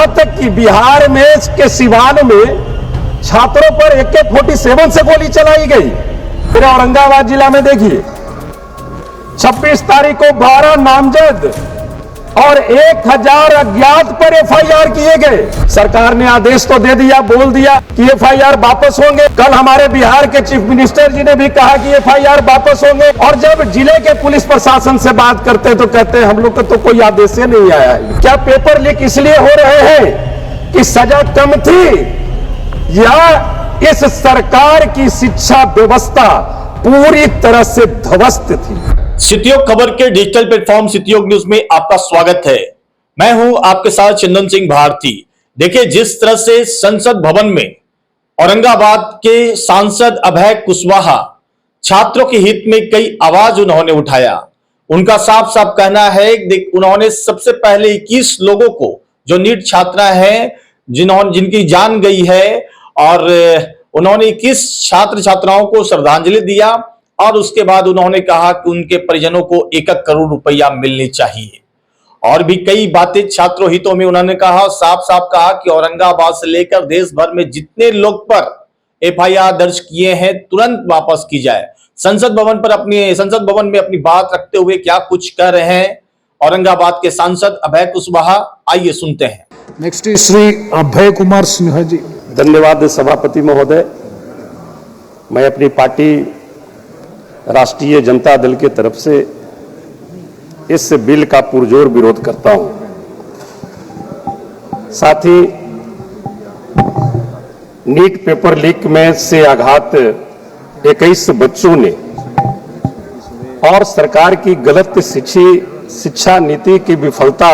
यहां तक कि बिहार में के सिवान में छात्रों पर AK-47 से गोली चलाई गई। फिर औरंगाबाद जिला में देखिए 26 तारीख को 12 नामजद और 1000 अज्ञात पर FIR किए गए। सरकार ने आदेश तो दे दिया, बोल दिया कि FIR वापस होंगे। कल हमारे बिहार के चीफ मिनिस्टर जी ने भी कहा कि FIR वापस होंगे। और जब जिले के पुलिस प्रशासन से बात करते तो कहते हैं हम लोग को तो कोई आदेश नहीं आया है। क्या पेपर लीक इसलिए हो रहे हैं कि सजा कम थी, या इस सरकार की शिक्षा व्यवस्था पूरी तरह से ध्वस्त थी? सिटीयोग खबर के डिजिटल प्लेटफॉर्म सिटीयोग न्यूज में आपका स्वागत है। मैं हूं आपके साथ चंदन सिंह भारती। देखिए, जिस तरह से संसद भवन में औरंगाबाद के सांसद अभय कुशवाहा छात्रों के हित में कई आवाज उन्होंने उठाया। उनका साफ साफ कहना है कि उन्होंने सबसे पहले 21 लोगों को, जो नीट छात्रा हैं जिनकी जान गई है, और उन्होंने 21 छात्र छात्राओं को श्रद्धांजलि दिया। और उसके बाद उन्होंने कहा कि उनके परिजनों को 1 करोड़ रुपया मिलनी चाहिए। और भी कई बातें छात्रों हितों में उन्होंने कहा। साफ साफ कहा कि औरंगाबाद से लेकर देश भर में जितने लोग पर FIR दर्ज किए हैं तुरंत वापस की जाए। संसद भवन में अपनी बात रखते हुए क्या कुछ कह रहे हैं औरंगाबाद के सांसद अभय कुशवाहा, आइए सुनते हैं। नेक्स्ट श्री अभय कुमार सिन्हा जी। धन्यवाद सभापति महोदय। मैं अपनी पार्टी राष्ट्रीय जनता दल की तरफ से इस बिल का पुरजोर विरोध करता हूं। साथ ही नीट पेपर लीक में से आघात 21 बच्चों ने और सरकार की गलत शिक्षा नीति की विफलता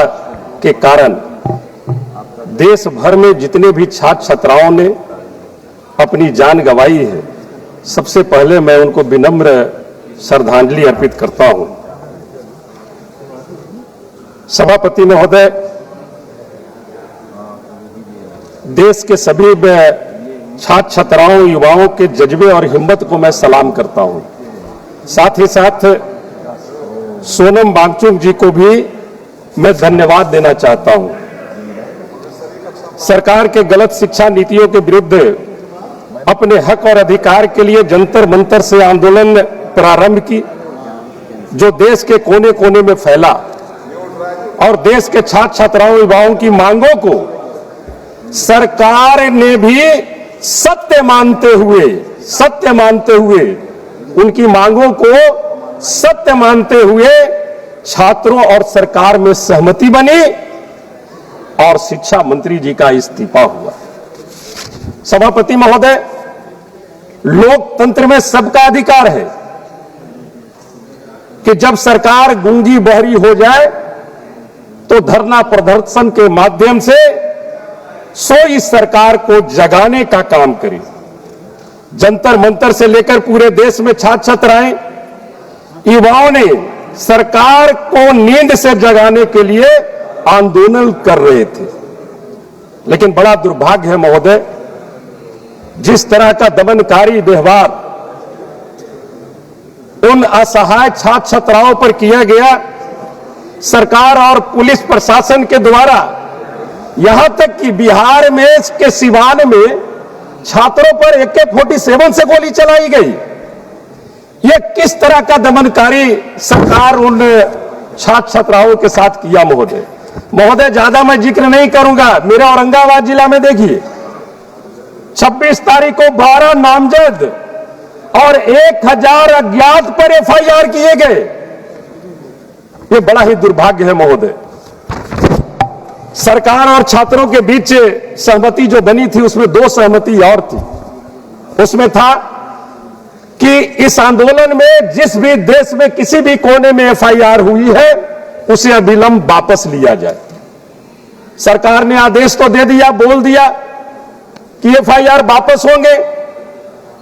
के कारण देश भर में जितने भी छात्र छात्राओं ने अपनी जान गंवाई है, सबसे पहले मैं उनको विनम्र श्रद्धांजलि अर्पित करता हूं। सभापति महोदय, देश के सभी छात्र छात्राओं युवाओं के जज्बे और हिम्मत को मैं सलाम करता हूं। साथ ही साथ सोनम वांगचुक जी को भी मैं धन्यवाद देना चाहता हूं। सरकार के गलत शिक्षा नीतियों के विरुद्ध अपने हक और अधिकार के लिए जंतर मंतर से आंदोलन प्रारंभ की, जो देश के कोने कोने में फैला और देश के छात्र छात्राओं युवाओं की मांगों को सरकार ने भी सत्य मानते हुए उनकी मांगों को सत्य मानते हुए छात्रों और सरकार में सहमति बनी और शिक्षा मंत्री जी का इस्तीफा हुआ। सभापति महोदय, लोकतंत्र में सबका अधिकार है कि जब सरकार गूंगी बहरी हो जाए तो धरना प्रदर्शन के माध्यम से इस सरकार को जगाने का काम करे। जंतर मंतर से लेकर पूरे देश में छात्र छात्राएं युवाओं ने सरकार को नींद से जगाने के लिए आंदोलन कर रहे थे। लेकिन बड़ा दुर्भाग्य है महोदय, जिस तरह का दमनकारी व्यवहार उन असहाय छात्र छात्राओं पर किया गया, सरकार और पुलिस प्रशासन के द्वारा, यहां तक कि बिहार में के सिवान में छात्रों पर AK-47 से गोली चलाई गई। यह किस तरह का दमनकारी सरकार उन छात्र छात्राओं के साथ किया महोदय, ज्यादा मैं जिक्र नहीं करूंगा। मेरे औरंगाबाद जिला में देखिए 26 तारीख को 12 नामजद और 1000 अज्ञात पर FIR किए गए। यह बड़ा ही दुर्भाग्य है महोदय। सरकार और छात्रों के बीच सहमति जो बनी थी उसमें 2 सहमति और थी। उसमें था कि इस आंदोलन में जिस भी देश में किसी भी कोने में FIR हुई है उसे अविलंब वापस लिया जाए। सरकार ने आदेश तो दे दिया, बोल दिया कि FIR वापस होंगे।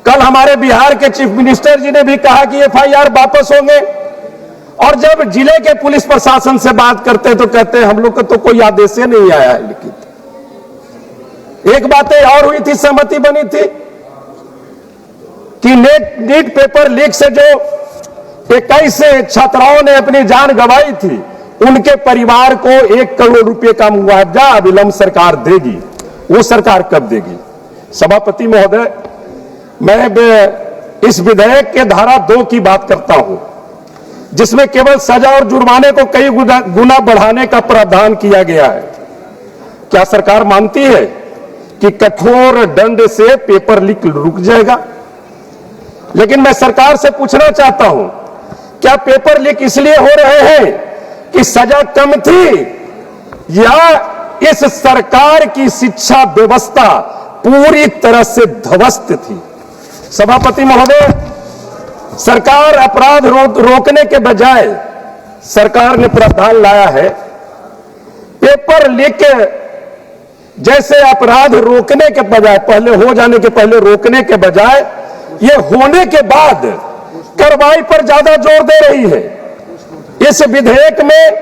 कल हमारे बिहार के चीफ मिनिस्टर जी ने भी कहा कि FIR वापस होंगे। और जब जिले के पुलिस प्रशासन से बात करते तो कहते हैं हम लोग को तो कोई आदेश नहीं आया है। लेकिन एक बात और हुई थी, सहमति बनी थी कि नीट पेपर लीक से जो 21 छात्राओं ने अपनी जान गंवाई थी, उनके परिवार को 1 करोड़ रुपए का मुआवजा अविलंब सरकार देगी। वो सरकार कब देगी? सभापति महोदय, मैं इस विधेयक के धारा 2 की बात करता हूं, जिसमें केवल सजा और जुर्माने को कई गुना बढ़ाने का प्रावधान किया गया है। क्या सरकार मानती है कि कठोर दंड से पेपर लीक रुक जाएगा? लेकिन मैं सरकार से पूछना चाहता हूं, क्या पेपर लीक इसलिए हो रहे हैं कि सजा कम थी, या इस सरकार की शिक्षा व्यवस्था पूरी तरह से ध्वस्त थी? सभापति महोदय, सरकार अपराध रोकने के बजाय सरकार ने प्रावधान लाया है पेपर लीक जैसे अपराध रोकने के बजाय, पहले हो जाने के पहले रोकने के बजाय, ये होने के बाद कार्रवाई पर ज्यादा जोर दे रही है। इस विधेयक में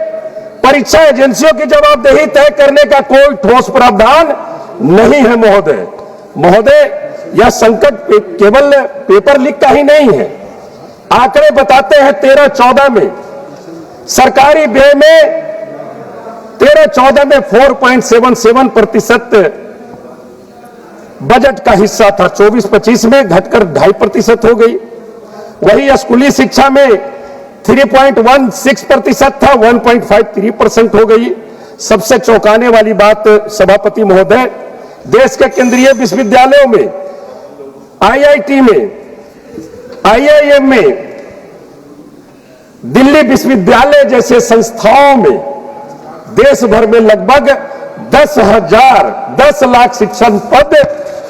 परीक्षा एजेंसियों की जवाबदेही तय करने का कोई ठोस प्रावधान नहीं है। महोदय, यह संकट केवल पेपर लीक का ही नहीं है। आंकड़े बताते हैं 13-14 में सरकारी व्यय में 4.77% बजट का हिस्सा था, 24-25 में घटकर 2.5% हो गई। वही स्कूली शिक्षा में 3.16% था, 1.53% हो गई। सबसे चौंकाने वाली बात सभापति महोदय, देश के केंद्रीय विश्वविद्यालयों में, IIT में, IIM में, दिल्ली विश्वविद्यालय जैसे संस्थाओं में देश भर में लगभग 10 लाख शिक्षण पद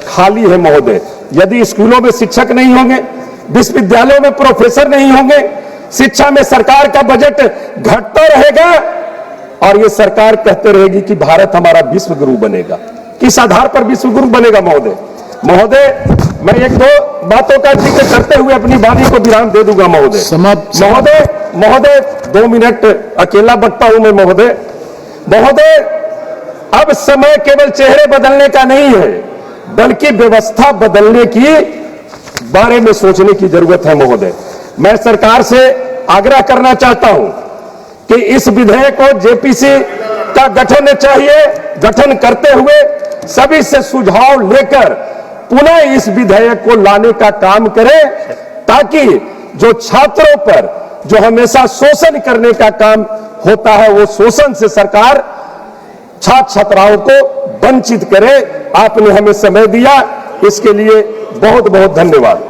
खाली है। महोदय, यदि स्कूलों में शिक्षक नहीं होंगे, विश्वविद्यालयों में प्रोफेसर नहीं होंगे, शिक्षा में सरकार का बजट घटता रहेगा और ये सरकार कहते रहेगी कि भारत हमारा विश्व गुरु बनेगा। किस आधार पर विश्व गुरु बनेगा? महोदय, मैं 1-2 बातों का जिक्र करते हुए अपनी वाणी को विराम दे दूंगा। महोदय 2 मिनट अकेला बकता हूं मैं। महोदय, अब समय केवल चेहरे बदलने का नहीं है, बल्कि व्यवस्था बदलने की बारे में सोचने की जरूरत है। महोदय, मैं सरकार से आग्रह करना चाहता हूं कि इस विधेयक को जेपीसी का गठन चाहिए। गठन करते हुए सभी से सुझाव लेकर पुनः इस विधेयक को लाने का काम करें, ताकि जो छात्रों पर जो हमेशा शोषण करने का काम होता है, वो शोषण से सरकार छात्र छात्राओं को वंचित करे। आपने हमें समय दिया, इसके लिए बहुत बहुत धन्यवाद।